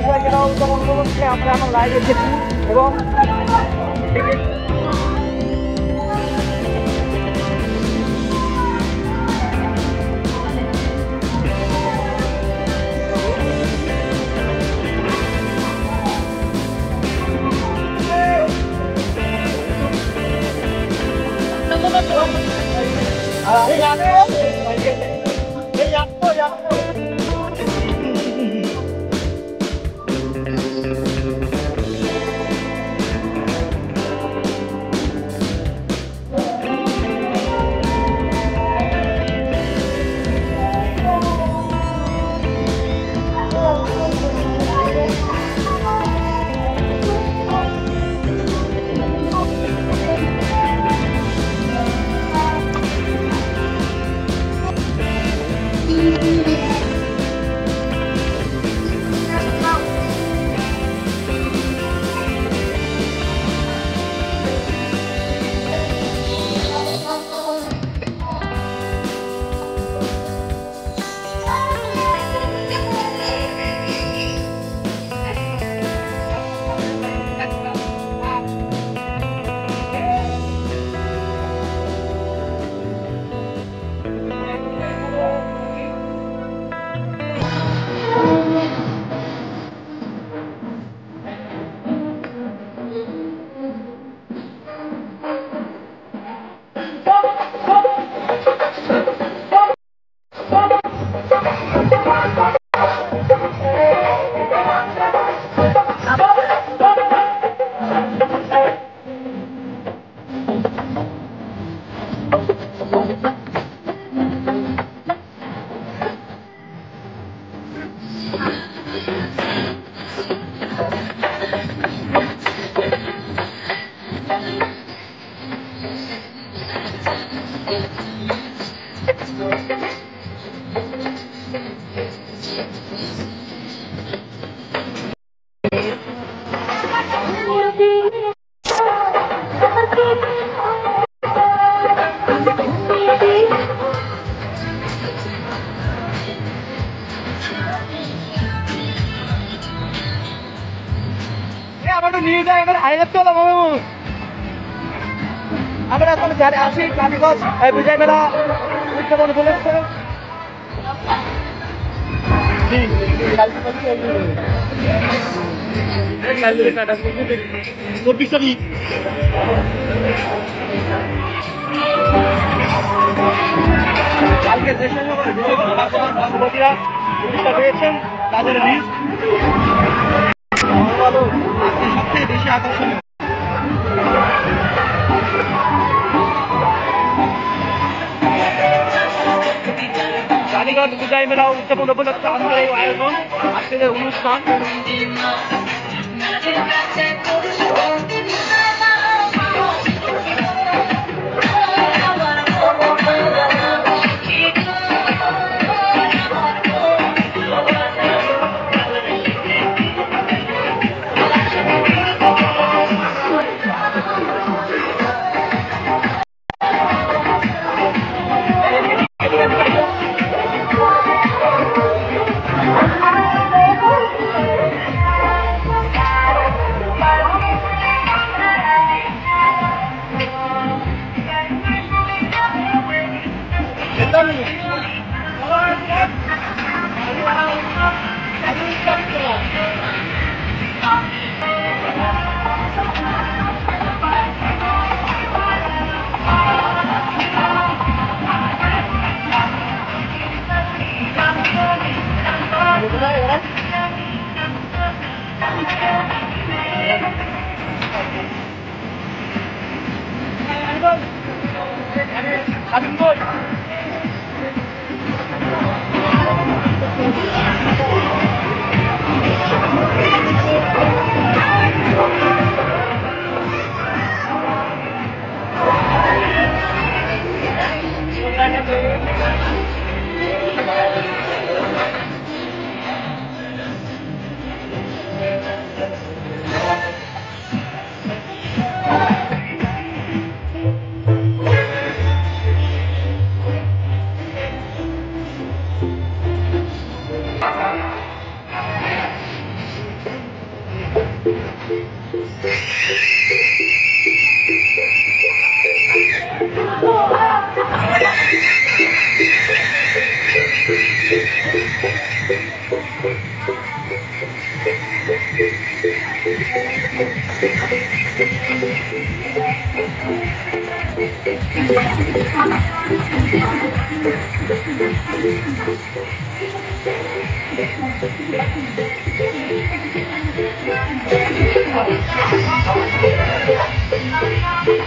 বিজয় মেলা উদযাপন উপলক্ষে আমরা এখন লাইভ এসেছি এবং নিয়ে যায় এবার হাইলাইট চলো মামু আমরা এখন যারা আছি কালীগঞ্জ বিজয় মেলা উদযাপন উপলক্ষে কালকে যে সমস্যা পেয়েছেন তাদের লিস্ট সবথেকে বেশি আকর্ষণীয় কালীগঞ্জ বিজয় মেলা উদযাপন উপলক্ষে আজকের এই আয়োজন আজকের অনুষ্ঠান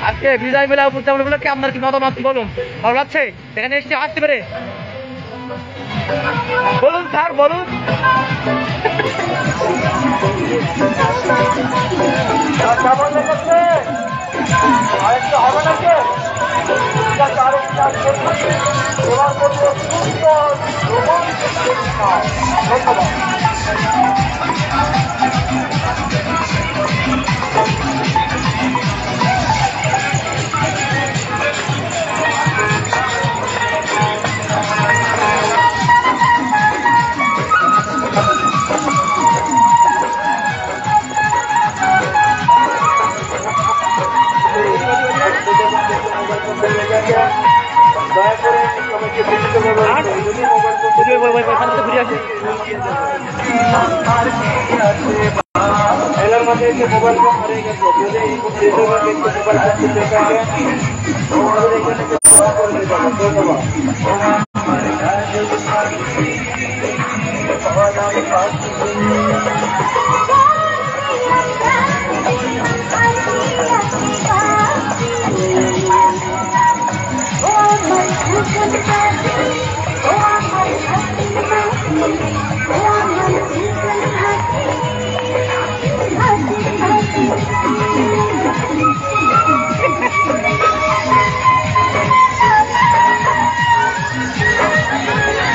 আজকে বিজয় মেলা উদযাপন উপলক্ষে আপনার কি মতামত বলুন? ভালো লাগছে এখানে এসে আসতে পেরে? বলুন স্যার বলুন। আরেকটা হবে নাকি? এবার করবো ধন্যবাদ। দয়া করে সবাইকে ঘুরে আসে মেলার মধ্যে এসে মোবাইল ফোন হারিয়ে গেছে। যদি মোবাইল ফোন ধন্যবাদ।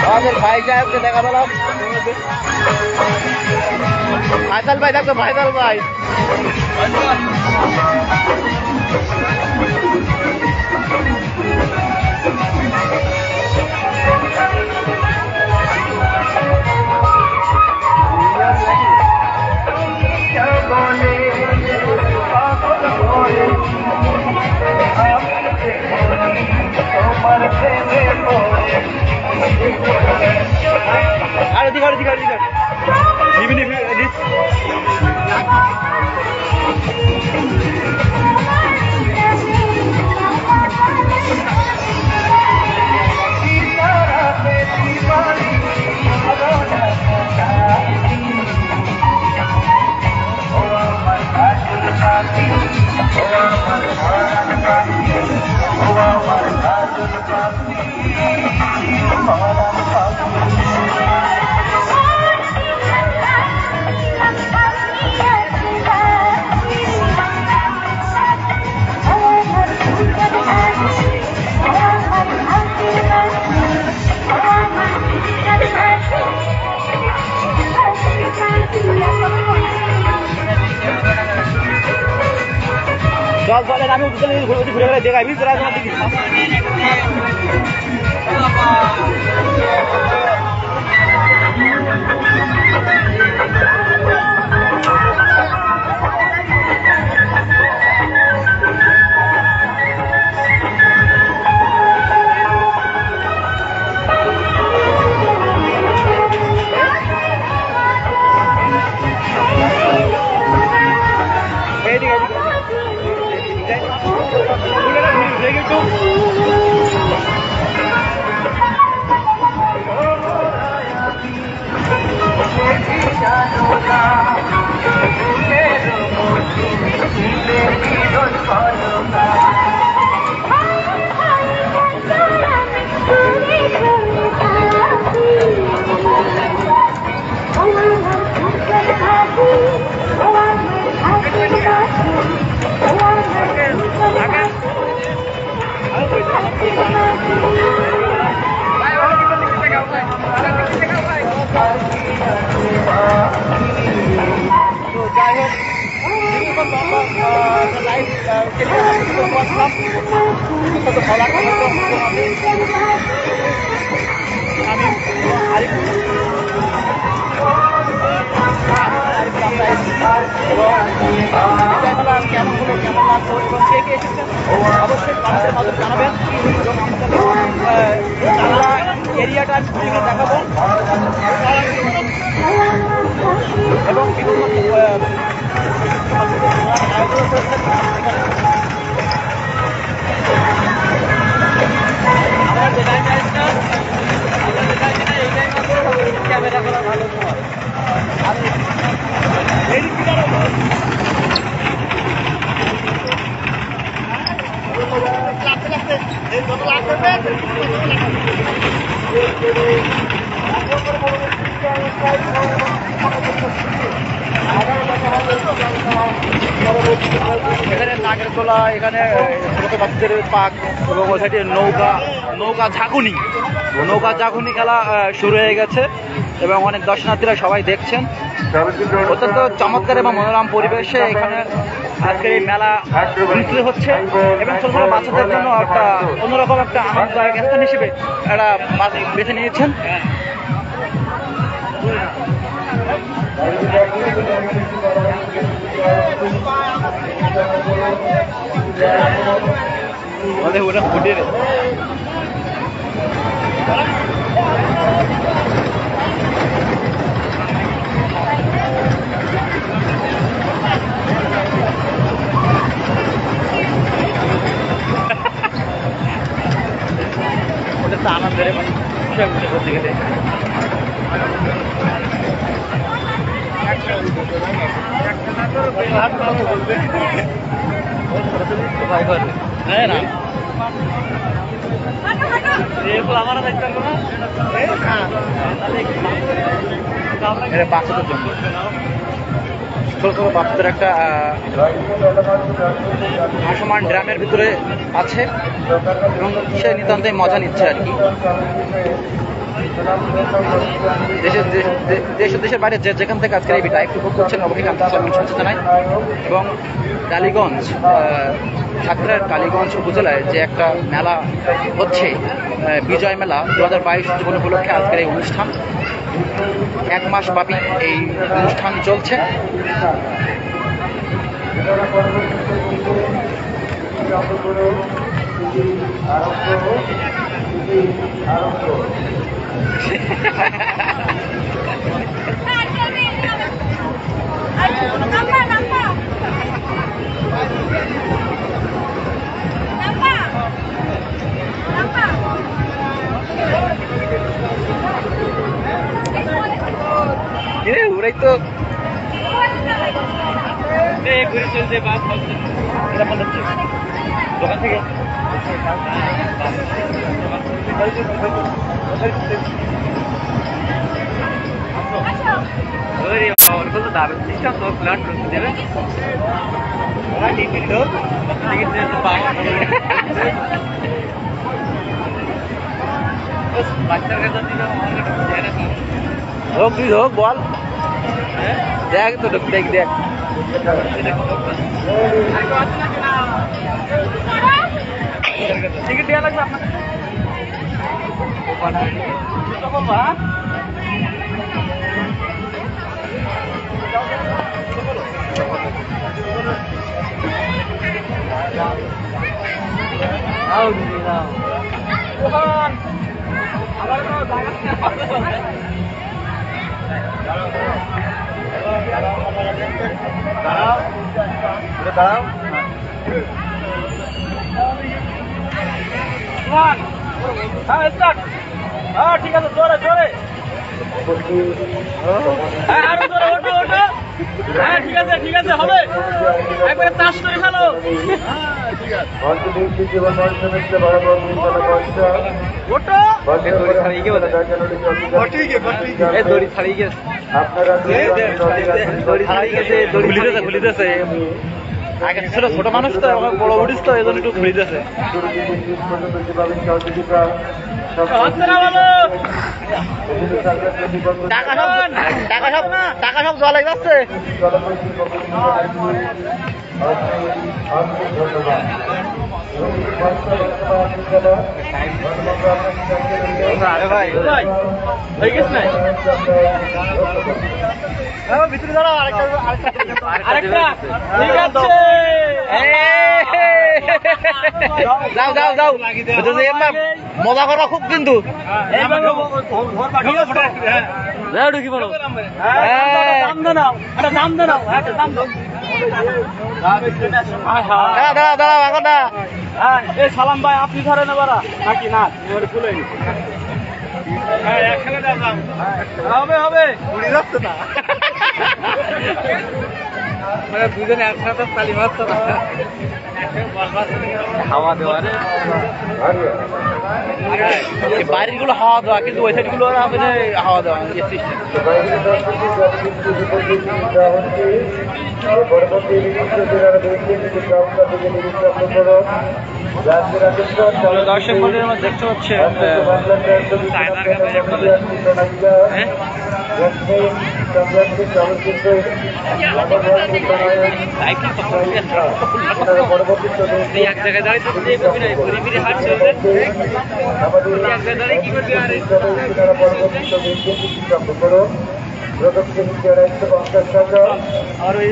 আমাদের ভাই সাহেবকে দেখা পেলাম, ফাইসাল ভাই থাকতো, ফাইসাল ভাই জল জলের আমি ঘুরে ঘুরে দেখাই তোরা দেখিস এসেছেন অবশ্যই কমেন্টের মাধ্যমে জানাবেন টালা এরিয়াটা আমি ঘুরে দেখাবো এবং বিভিন্ন আমরা যে লাইন আসছি এই লাইন ক্যামেরা করা ভালো সময় আর এখানে নাগেরতলা, এখানে ছোট বাচ্চাদের পার্ক এবং ওই সাইডে নৌকা ঝাঁকুনি খেলা শুরু হয়ে গেছে এবং অনেক দর্শনার্থীরা সবাই দেখছেন। অত্যন্ত চমৎকার এবং মনোরম পরিবেশে এখানে আজকের এই মেলা অনুষ্ঠিত হচ্ছে এবং ছোট ছোট বাচ্চাদের জন্য একটা অন্যরকম একটা আনন্দদায়ক স্থান হিসেবে একটা বেছে নিয়েছেন। ওটা ফুটে রে ওটা তো আনন্দের মানে করতে গেলে বাচ্চাদের জন্য ছোট ছোট বাচ্চাদের একটা ভাসমান ড্রামের ভিতরে আছে এবং সে নিতান্তই মজা নিচ্ছে আর কি। দেশের বাইরে যেখান থেকে আজকের এই ভিডিও একটু উপভোগ করছেন অবশ্যই শুনতে জানাই। এবং কালীগঞ্জ, সাতক্ষীরার কালীগঞ্জ উপজেলায় যে একটা মেলা হচ্ছে বিজয় মেলা 2022 জীবন উপলক্ষে আজকের এই অনুষ্ঠান 1 মাস ব্যাপী এই অনুষ্ঠান চলছে। ওরাই তো ঘুরে চলছে দোকান থেকে দারুণ সিস্টেম তো প্ল্যান করতে দেবে হোক তুই হোক বল দেখ তো দেখ টিকিট দেওয়া লাগবে দাঁড়াও হ্যাঁ ঠিক আছে জোরে জোরে আরো জোরে ওঠো ওঠো হ্যাঁ ঠিক আছে হবে একবারে তাস করে ফেলো আগে ছিল ছোট মানুষ তো বড় উঠিস তো এই জন্য একটু ঘুরিতেছে টাকা সব জলে যাচ্ছে আরে ভাই হয়ে গেছে না ভিতরে দাঁড়াও আরেকটা ঠিক আছে যাও যাও যাও মজা করা খুব কিন্তু কি বলো সালাম ভাই আপনি ধরেন এবারা নাকি না খুলে হবে হবে যাচ্ছে না মানে দুজনে একসাথে তালি মারতো না হাওয়া দেওয়া বাইরের গুলো হাওয়া দেওয়া কিন্তু ওই সাইড গুলো হাওয়া দেওয়া দর্শক মন্ডলীর আমরা দেখতে পাচ্ছি এক জায়গায় দাঁড়িয়ে হাঁটছে আর ওই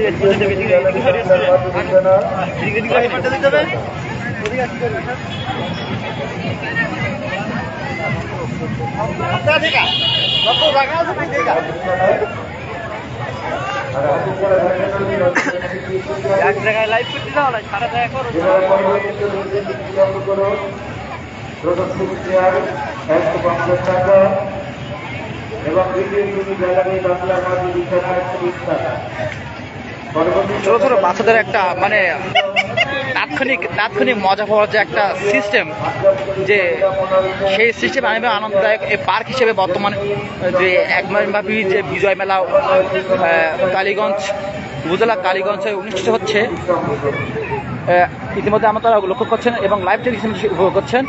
এক জায়গায় লাইভ করতে যাও না সারা জায়গা করো ছোট ছোট বাচ্চাদের একটা মানে তাৎক্ষণিক মজা পাওয়ার যে একটা সিস্টেম, যে সেই সিস্টেম আমি আনন্দদায়ক এই পার্ক হিসেবে বর্তমানে যে এক মাসব্যাপী যে বিজয় মেলা কালীগঞ্জ উপজেলা কালীগঞ্জে অনুষ্ঠিত হচ্ছে, ইতিমধ্যে আমরা তারা লক্ষ্য করছেন এবং লাইভ টেলিভিশন উপভোগ করছেন।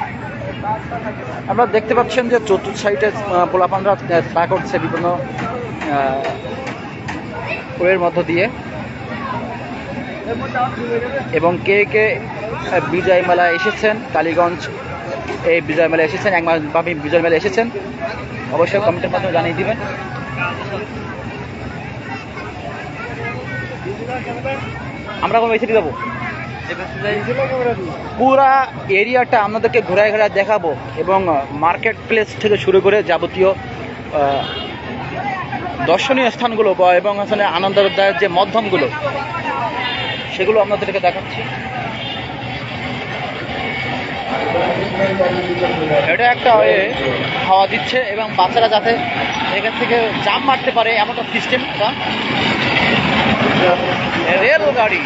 আমরা দেখতে পাচ্ছেন যে চতুর্থ সাইডে পোলাপানরা খেলা করছে বিভিন্ন ওয়ের মধ্য দিয়ে, এবং কে কে বিজয় মেলায় এসেছেন, কালীগঞ্জ এই বিজয় মেলায় এসেছেন, এক মাসব্যাপী বিজয় মেলায় এসেছেন, অবশ্যই কমেন্টের মাধ্যমে জানিয়ে দিবেন। আমরা কোন মেসেজ যাবো, পুরা এরিয়াটা আপনাদেরকে ঘোরায় ঘোরায় দেখাবো এবং মার্কেট প্লেস থেকে শুরু করে যাবতীয় দর্শনীয় স্থানগুলো এবং আসলে আনন্দদায়ক যে মাধ্যমগুলো সেগুলো আপনাদেরকে দেখাচ্ছি। এটা একটা হাওয়া দিচ্ছে এবং বাচ্চারা যাতে এখান থেকে জাম্প মারতে পারে এমন একটা সিস্টেম। রেল গাড়ি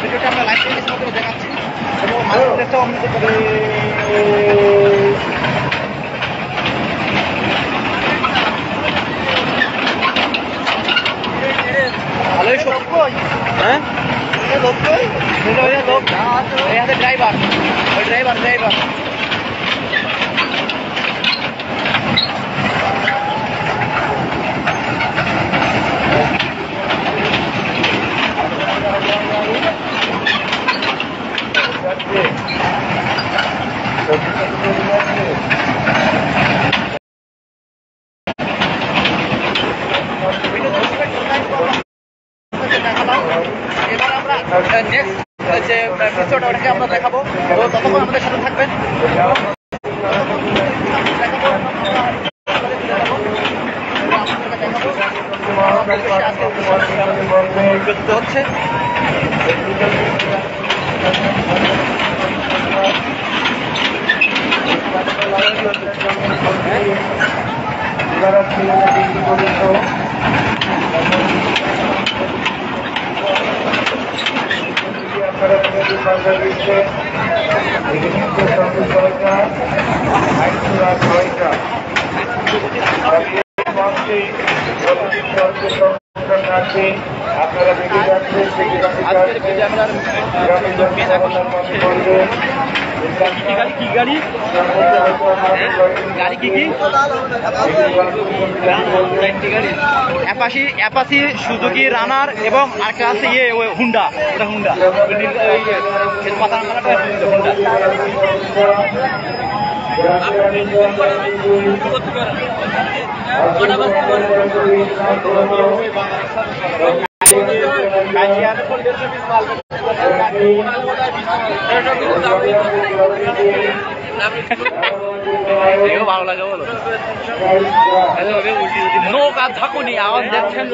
ভিডিওটা আমরা লাইভ টেলিভিশনের মাধ্যমে দেখাচ্ছি এবং মাঝখানেটাও আমাদের ভালোই সত্য। হ্যাঁ লোক ড্রাইভার ওই ড্রাইভার এবার আমরা নেক্সট যে এপিসোড ওটাকে আমরা দেখাবো, তো ততক্ষণ আমাদের সাথে থাকবেন। হচ্ছে আপনারা আজকের বিজয় মেলার মেন আকর্ষণ হচ্ছে কি গাড়ি গাড়ি কি অ্যাপাসি সুজুকি রানার এবং আরেকটা আছে হুন্ডা, এটা হুন্ডা মাথা হুন্ডা। ভালো লাগে বলো নৌকা ঝাঁকুনি আওয়াজ দেখছেন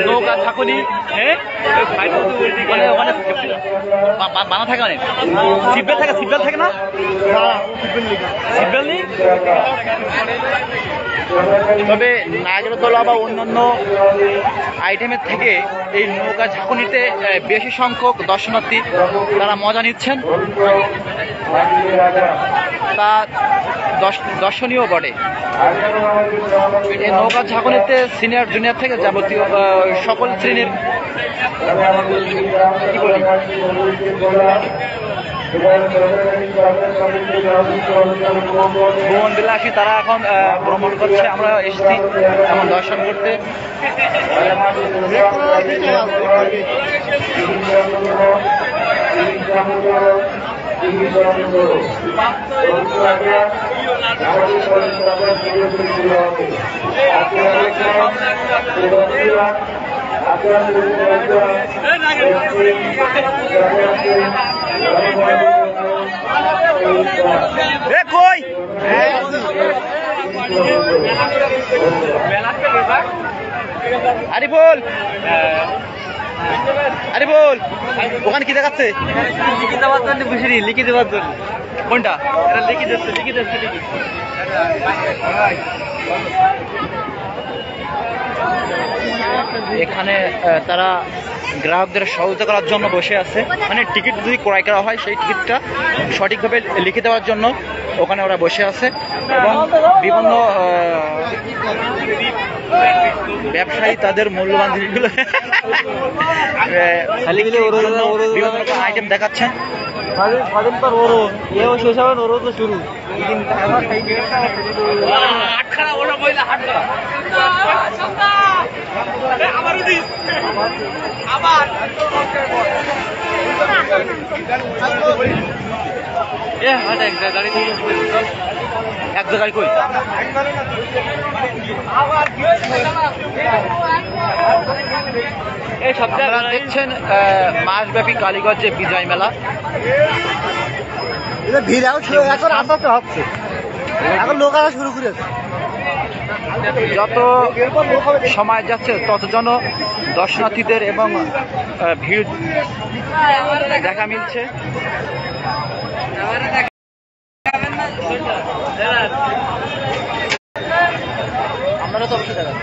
নৌকা ঝাঁকুনি মানে ওখানে বানা থাকে অনেক সিটবেল থাকে না সিটবেল নেই। তবে নাগরদোলা বা অন্যান্য আইটেমের থেকে এই নৌকা ঝাঁকুনিতে বেশি সংখ্যক দর্শনার্থী তারা মজা নিচ্ছেন, তা দর্শনীয় বটে। এই নৌকা ঝাঁকুনিতে সিনিয়র জুনিয়র থেকে যাবতীয় সকল শ্রেণীর কি বলি ভ্রমণ বিলাসী তারা এখন ভ্রমণ করছে, আমরা এসেছি এখন দর্শন করতে। কই আরিফুল আরিফুল ওখানে কি দেখাচ্ছে? লিখে দেওয়ার জন্য বুঝিনি, লিখে দেওয়ার জন্য। কোনটা? লিখে দিচ্ছে এখানে তারা গ্রাহকদের সহযোগিতা করার জন্য বসে আছে, মানে টিকিট যদি ক্রয় করা হয় সেই টিকিটটা সঠিকভাবে লিখে দেওয়ার জন্য ওখানে ওরা বসে আছে। এবং বিভিন্ন ব্যবসায়ী তাদের মূল্যবান জিনিসগুলো বিভিন্ন রকম আইটেম দেখাচ্ছেন। শুরু এক জায়গায় কই এই আপনারা দেখছেন মাসব্যাপী কালীগঞ্জে বিজয় মেলা। ভিড় এখন আস্তে হচ্ছে, এখন লোক আসা শুরু করেছে। যত সময় যাচ্ছে তত যেন দর্শনার্থীদের এবং ভিড় দেখা মিলছে। আপনারা তো অবশ্যই দেখা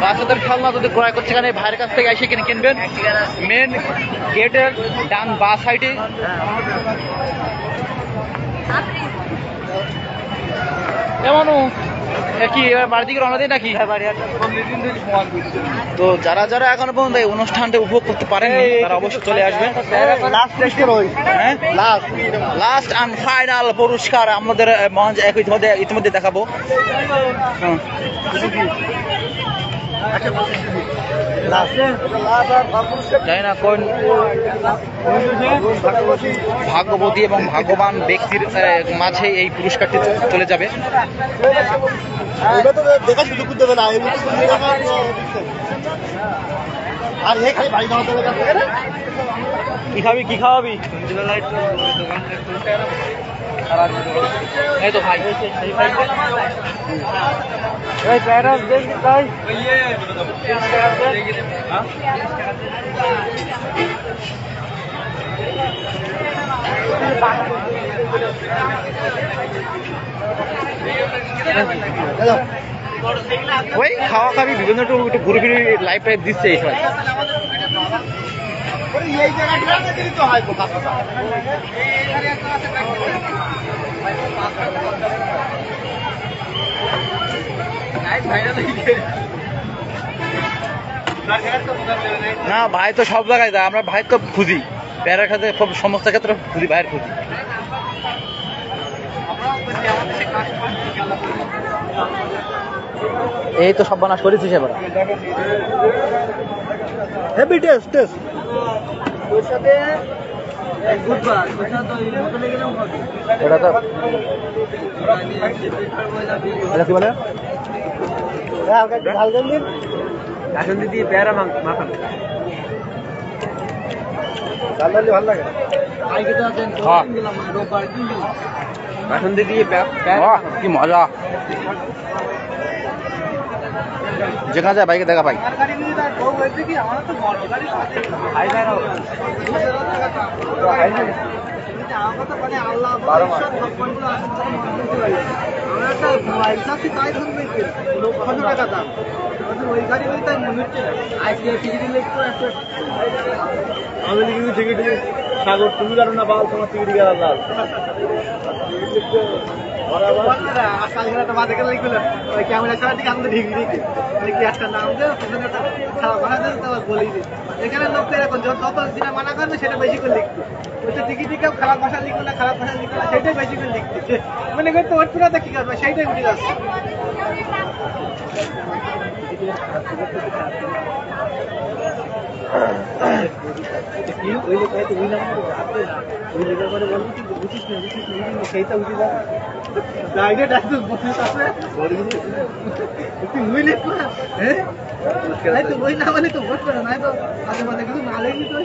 বাচ্চাদের খেলনা যদি ক্রয় করছে এখানে ভাইয়ের কাছ থেকে এসে কিনে কিনবেন। মেন গেটের ডান বা সাইডে এমনও কি এবার বাড়ি দিকে রওনা দেয় নাকি? তো যারা যারা এখনো পর্যন্ত এই অনুষ্ঠানটা উপভোগ করতে পারেন তারা অবশ্যই চলে আসবেন। লাস্ট অ্যান্ড ফাইনাল পুরস্কার আমাদের মঞ্চ ইতিমধ্যে দেখাবো। জানি না কোন ভাগ্যবতী এবং ভাগ্যবান ব্যক্তির মাঝে এই পুরস্কারটি চলে যাবে। কি খাবি কি খাওয়াবি? এই তো ভাই ওই খাওয়া খাবি বিভিন্ন একটু ঘুরে ফিরে লাইফ টাইপ দিচ্ছে এই সময়। এই জায়গাটা দিলি তো হয় কথা না ভাই তো সব জায়গায় যায়, আমরা ভাই তো খুঁজি প্যারার ক্ষেত্রে, সমস্ত ক্ষেত্রে খুঁজি, ভাইয়ের খুঁজি। এই তো সব বানাস করেছিস এবার। হেভি টেস্ট টেস্ট এটা তো এটা কি বলে ঝাল দেন দিন এখন দিদি পেয়ারা মাখান ঝাল দিলে ভালো লাগে। এখন দিদি কি মজা, যেখানে যায় বাইকে দেখা পাই। আমি লিখি টিকিট সাগর, তুমি জানো না বাল, তোমার টিকিট গেল লাল। ক্যামেরা ছাড়া ঠিক আমাদের ঢিক ঢিক কি একটা নাম দেয়, খারাপ ভাড়া দেয়, তারপর বলি দিই। এখানে লোক এরকম যত যেটা মানা করবে সেটা বেশি করে লিখতো। ওইটা টিকিট টিকেও খারাপ ভাষা লিখলো না, খারাপ ভাষা লিখলো না, সেটাই বেশি করে লিখতো। মনে করতে ওর পুরাতে কি করবে, সেইটাই উঠে যাচ্ছে। সেইটা উঠে যাবে ডাইরেক্ট একদম বসে আছে তুই লিখ না, হ্যাঁ তো ওই না মানে তো ভোট করে না, তো মাঝে মাঝে কিছু না লেগে তো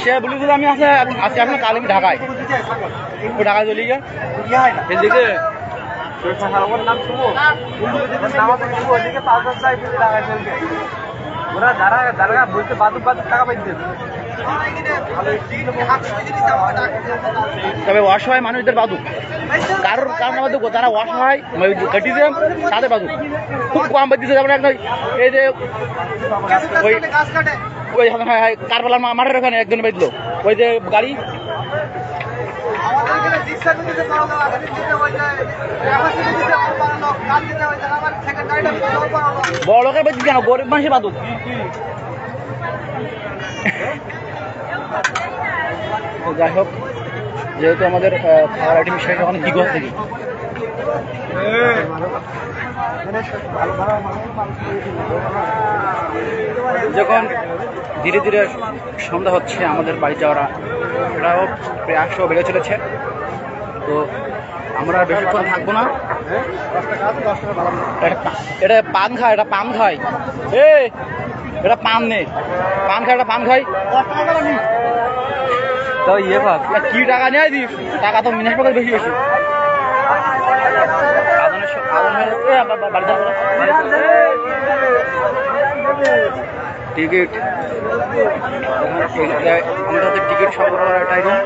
সে বলি আমি আজকে আপনার কাল আমি ঢাকায় ঢাকায় চলি গিয়ে এদিকে নাম শুভ ওদিকে 5,000 ঢাকায় চলবে। ওরা যারা বলতে বাদুক টাকা পাইছে। তবে অসহায় মানুষদের বাদুক, কারোর কারণে বাদুক, তারা অসহায় কাটিছে তাদের বাদুক খুব কম বাদিছে। যেমন একটা এই যে ওই কারবালার মাঠের ওখানে একজন বেঁধলো, ওই যে গাড়ি বড় লোকের বেঁধে কেন, গরিব মানুষের বাদুক। যাই হোক, যেহেতু আমাদের খাবার আইটেম শেষ, ওখানে দিঘর থেকে যখন ধীরে ধীরে সন্ধ্যা হচ্ছে, আমাদের বাড়ি যাওয়ারা এটাও প্রায় 100 বেড়ে চলেছে। তো আমরা বেশিক্ষণ থাকবো না। এটা পান খায়, এটা পান খায়, এটা পান নেই, পান খায়, এটা পান খাই তো ইয়ে ভাব কি টাকা নেয় দিস, টাকা তো মিনাস পকেট বেশি বেশি। টিকিট আমাদের হাতে টিকিট সরবরাহ এটাই রুম।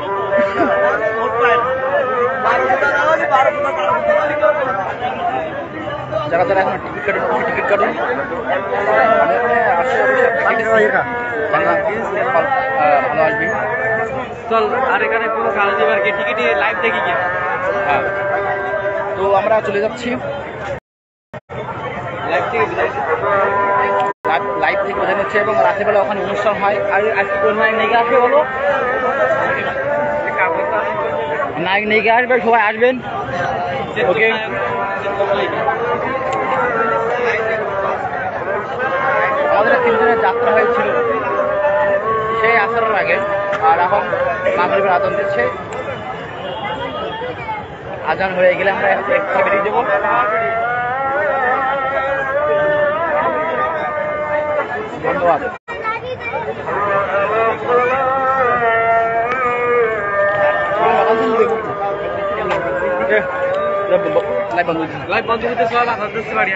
যারা যারা এখন টিকিট কাটুন, টিকিট কাটুন। ভালো আসবি। চল আর এখানে পুরো কাজ দেবার কি টিকিট লাইভ দেখি কি। হ্যাঁ, তো আমরা চলে যাচ্ছি লাইভ থেকে বোঝা যাচ্ছে, এবং রাত্রিবেলা ওখানে অনুষ্ঠান হয়। আর আজকে কোন নায়ক নেগে আসবে বলো, নায়ক নেগে আসবে, সবাই আসবেন। ওকে, আমাদের 3 দিনের যাত্রা হয়েছিল সেই আসরের আগে, আর এখন মাগরিবের আজান দিচ্ছে। আজান হয়ে গেলে আমরা একটু বেরিয়ে যাবো। ধন্যবাদ। লাইভ বন্ধ লাইভ বন্ধ করতে সব আঘাত দিতে পারি